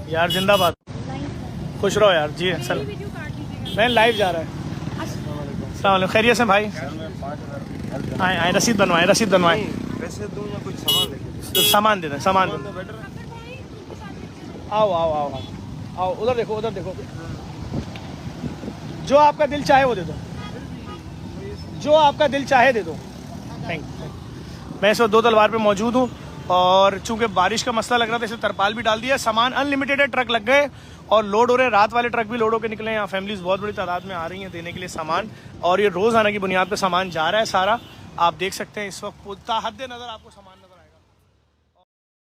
यार जिंदाबाद, खुश रहो यार जी। सर मैं लाइव जा रहा है। अस्सलाम वालेकुम, खैरियत से भाई? आए आए, रसीद बनवाएं, रसीद बनवाएं। पैसे दूं या कुछ सामान लेके? सामान दे दें, सामान दे दें। आओ आओ आओ आओ आओ, उधर देखो, उधर देखो। जो आपका दिल चाहे वो दे दो, जो आपका दिल चाहे दे दो। Thank you. मैं इस वक्त दो तलवार पे मौजूद हूँ और चूंकि बारिश का मसला लग रहा था, इसलिए तरपाल भी डाल दिया। सामान अनलिमिटेड है, ट्रक लग गए और लोड हो रहे हैं। रात वाले ट्रक भी लोड होकर निकले हैं। यहाँ फैमिलीज बहुत बड़ी तादाद में आ रही हैं देने के लिए सामान, और ये रोज़ाना की बुनियाद पर सामान जा रहा है सारा। आप देख सकते हैं इस वक्त हद नज़र आपको सामान नजर